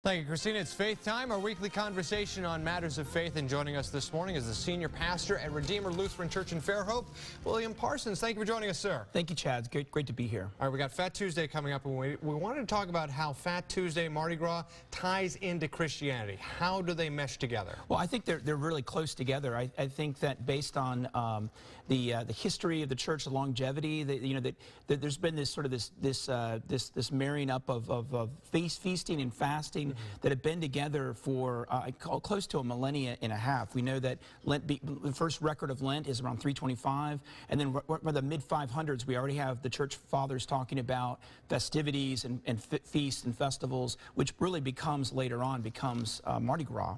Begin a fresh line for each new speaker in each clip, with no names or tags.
Thank you, Christina. It's Faith Time, our weekly conversation on matters of faith. And joining us this morning is the senior pastor at Redeemer Lutheran Church in Fairhope, William Parsons. Thank you for joining us, sir.
Thank you, Chad. It's great to be here.
All right, we got Fat Tuesday coming up, and we wanted to talk about how Fat Tuesday, Mardi Gras, ties into Christianity. How do they mesh together?
Well, I think they're really close together. I think that based on the history of the church, the longevity, that there's been this sort of this marrying up of feasting and fasting that have been together for close to a millennia and a half. We know that the first record of Lent is around 325, and then by the mid-500s, we already have the church fathers talking about festivities and feasts and festivals, which really later on becomes Mardi Gras.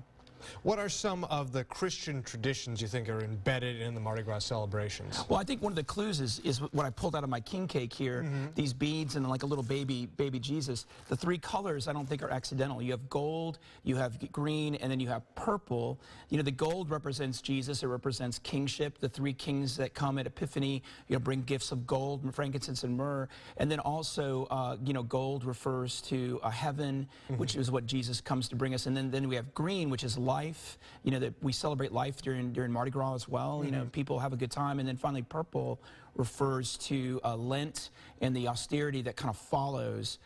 What are some of the Christian traditions you think are embedded in the Mardi Gras celebrations? Well,
I think one of the clues is what I pulled out of my king cake here, these beads and like a little baby Jesus. The three colors I don't think are accidental. You have gold, you have green, and then you have purple. You know, the gold represents Jesus, it represents kingship. The three kings that come at Epiphany, bring gifts of gold, frankincense, and myrrh. And then also, gold refers to heaven, which is what Jesus comes to bring us. And then we have green, which is life, that we celebrate life during Mardi Gras as well. People have a good time. And then finally, purple refers to Lent and the austerity that kind of follows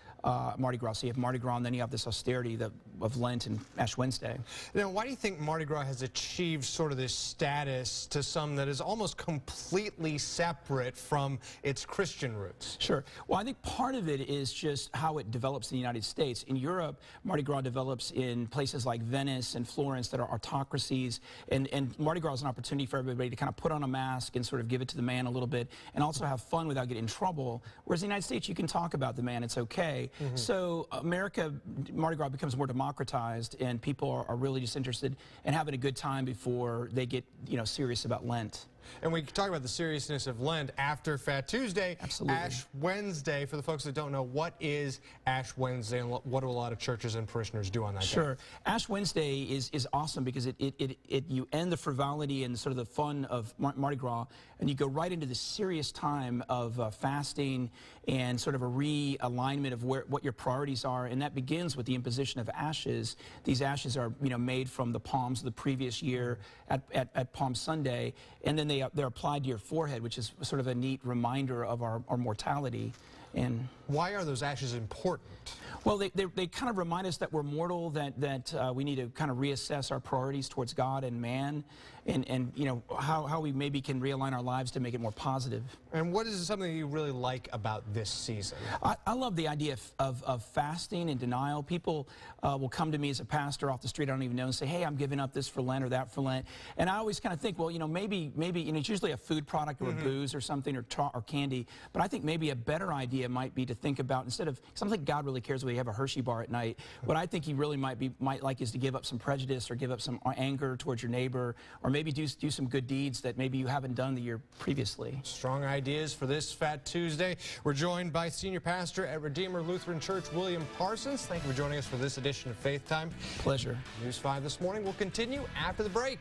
Mardi Gras. So you have Mardi Gras, and then you have this austerity of Lent and Ash Wednesday.
Now, why do you think Mardi Gras has achieved sort of this status to some that is almost completely separate from its Christian roots?
Sure. Well, I think part of it is just how it develops in the United States. In Europe, Mardi Gras develops in places like Venice and Florence that are autocracies, and Mardi Gras is an opportunity for everybody to kind of put on a mask and sort of give it to the man a little bit and also have fun without getting in trouble, whereas in the United States you can talk about the man, it's okay. So Mardi Gras becomes more democratized, and people are really just interested in having a good time before they get serious about Lent.
And we talk about the seriousness of Lent after Fat Tuesday.
Absolutely.
Ash Wednesday, for the folks that don't know, what is Ash Wednesday and what do a lot of churches and parishioners do on that day?
Sure. Ash Wednesday is awesome because you end the frivolity and sort of the fun of Mardi Gras, and you go right into the serious time of fasting and sort of a realignment of what your priorities are, and that begins with the imposition of ashes. These ashes are made from the palms of the previous year at Palm Sunday, and then they're applied to your forehead, which is sort of a neat reminder of our mortality. And
why are those ashes important?
Well, they kind of remind us that we're mortal, that we need to kind of reassess our priorities towards God and man, and how we maybe can realign our lives to make it more positive.
And what is something you really like about this season?
I love the idea of fasting and denial. People will come to me as a pastor off the street I don't even know and say, hey, I'm giving up this for Lent or that for Lent. And I always kind of think, well, maybe it's usually a food product or a booze or something or candy, but I think maybe a better idea might be to think about, instead of, because I don't think God really cares whether you have a Hershey bar at night. What I think he really might like is to give up some prejudice or give up some anger towards your neighbor, or maybe do some good deeds that maybe you haven't done the year previously.
Strong ideas for this Fat Tuesday. We're joined by senior pastor at Redeemer Lutheran Church, William Parsons. Thank you for joining us for this edition of Faith Time.
Pleasure.
News 5 this morning will continue after the break.